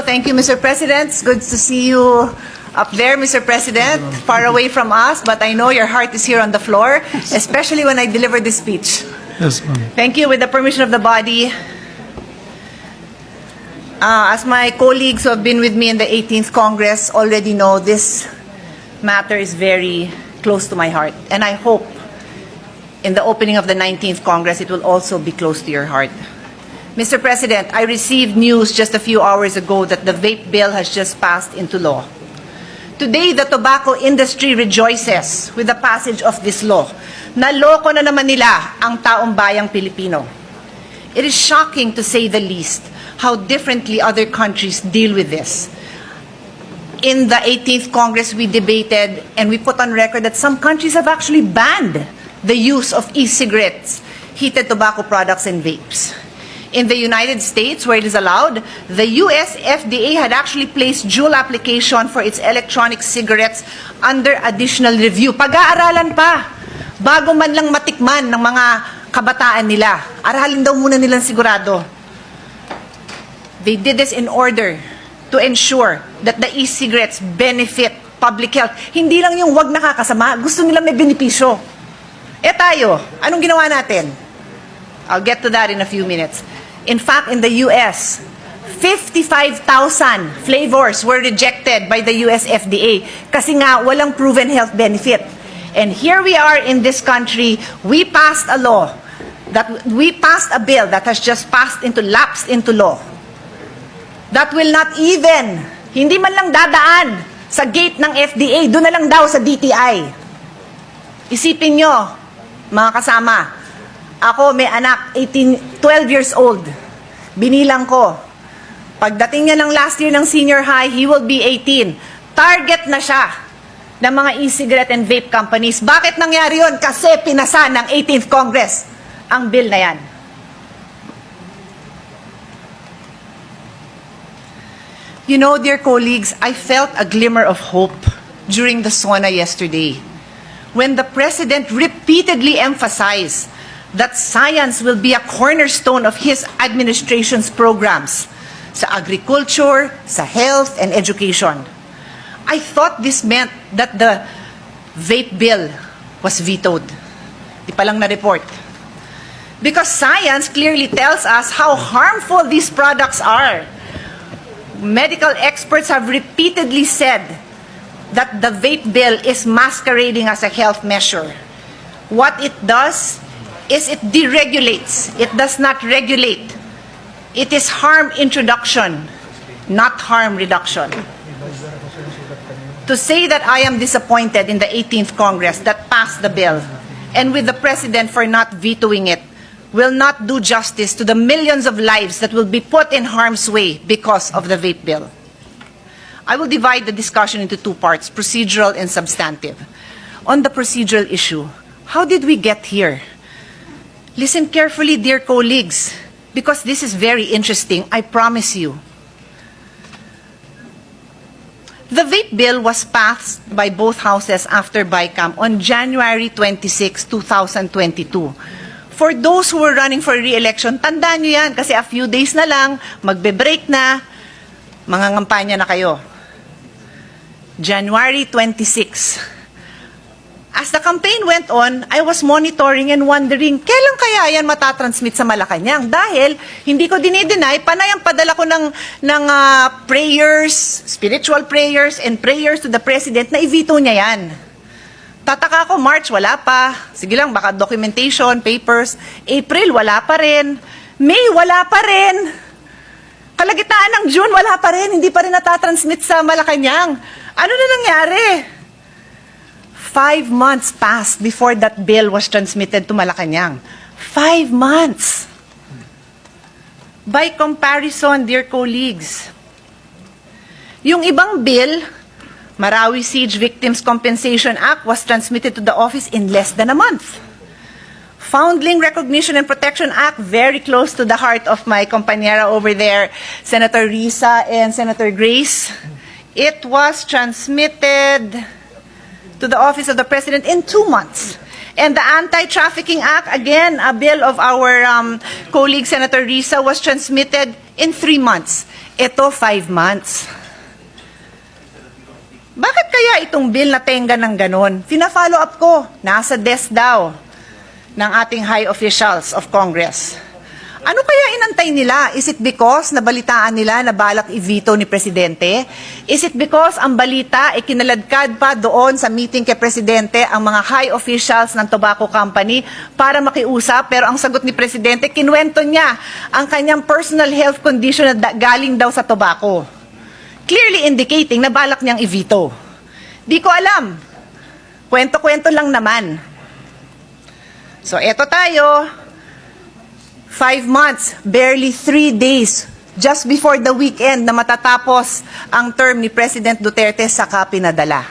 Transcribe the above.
Thank you, Mr. President. It's good to see you up there, Mr. President, far away from us, but I know your heart is here on the floor, especially when I deliver this speech. Yes, ma'am. Thank you. With the permission of the body, as my colleagues who have been with me in the 18th Congress already know, this matter is very close to my heart, and I hope in the opening of the 19th Congress it will also be close to your heart. Mr. President, I received news just a few hours ago that the vape bill has just passed into law. Today, the tobacco industry rejoices with the passage of this law. Naloko na naman nila ang taong bayang Pilipino. It is shocking, to say the least, how differently other countries deal with this. In the 18th Congress, we debated and we put on record that some countries have actually banned the use of e-cigarettes, heated tobacco products, and vapes. In the United States, where it is allowed, the US FDA had actually placed dual application for its electronic cigarettes under additional review. Pag-aaralan pa, bago man lang matikman ng mga kabataan nila. Aralin daw muna nilang sigurado. They did this in order to ensure that the e-cigarettes benefit public health. Hindi lang yung wag nakakasama, gusto nila may benepisyo. Tayo, anong ginawa natin? I'll get to that in a few minutes. In fact, in the US, 55,000 flavors were rejected by the US FDA kasi nga walang proven health benefit. And here we are in this country, we passed a bill that has just lapsed into law. That will not even, hindi man lang dadaan sa gate ng FDA, doon na lang daw sa DTI. Isipin nyo, mga kasama, ako may anak, 12 years old. Binilang ko. Pagdating niya ng last year ng senior high, he will be 18. Target na siya ng mga e-cigarette and vape companies. Bakit nangyari yun? Kasi pinasa ng 18th Congress ang bill na yan. You know, dear colleagues, I felt a glimmer of hope during the SONA yesterday when the President repeatedly emphasized that science will be a cornerstone of his administration's programs sa agriculture, sa health, and education. I thought this meant that the vape bill was vetoed. Di pa lang na-report. Because science clearly tells us how harmful these products are. Medical experts have repeatedly said that the vape bill is masquerading as a health measure. What it does is it deregulates. It does not regulate. It is harm introduction, not harm reduction. To say that I am disappointed in the 18th Congress that passed the bill and with the President for not vetoing it will not do justice to the millions of lives that will be put in harm's way because of the vape bill. I will divide the discussion into two parts, procedural and substantive. On the procedural issue, how did we get here? Listen carefully, dear colleagues, because this is very interesting, I promise you. The vape bill was passed by both houses after BICAM on January 26, 2022. For those who were running for re-election, tandaan nyo yan kasi a few days na lang, magbe-break na, mangangampanya na kayo. January 26. As the campaign went on, I was monitoring and wondering, kailan kaya yan matatransmit sa Malacanang? Dahil, hindi ko dinideny, panay ang padala ko ng prayers, spiritual prayers, and prayers to the President na i-veto niya yan. Tataka ko, March, wala pa. Sige lang, baka documentation, papers. April, wala pa rin. May, wala pa rin. Kalagitnaan ng June, wala pa rin. Hindi pa rin natatransmit sa Malacanang. Ano na nangyari? 5 months passed before that bill was transmitted to Malacanang. 5 months. By comparison, dear colleagues, yung ibang bill, Marawi Siege Victims Compensation Act, was transmitted to the office in less than a month. Foundling Recognition and Protection Act, very close to the heart of my compañera over there, Senator Risa and Senator Grace. It was transmitted to the Office of the President in 2 months. And the Anti-Trafficking Act, again, a bill of our colleague Senator Risa, was transmitted in 3 months. Ito, 5 months. Bakit kaya itong bill na tenga ng ganon? Fina-follow up ko. Nasa desk daw ng ating high officials of Congress. Ano kaya inantay nila? Is it because nabalitaan nila na balak i-veto ni Presidente? Is it because ang balita ay kinaladkad pa doon sa meeting kay Presidente ang mga high officials ng tobacco company para makiusap? Pero ang sagot ni Presidente, kinuwento niya ang kanyang personal health condition na galing daw sa tobacco. Clearly indicating na balak niyang i-veto. Di ko alam. Kwento-kwento lang naman. So eto tayo. 5 months, barely 3 days, just before the weekend na matatapos ang term ni President Duterte, saka pinadala.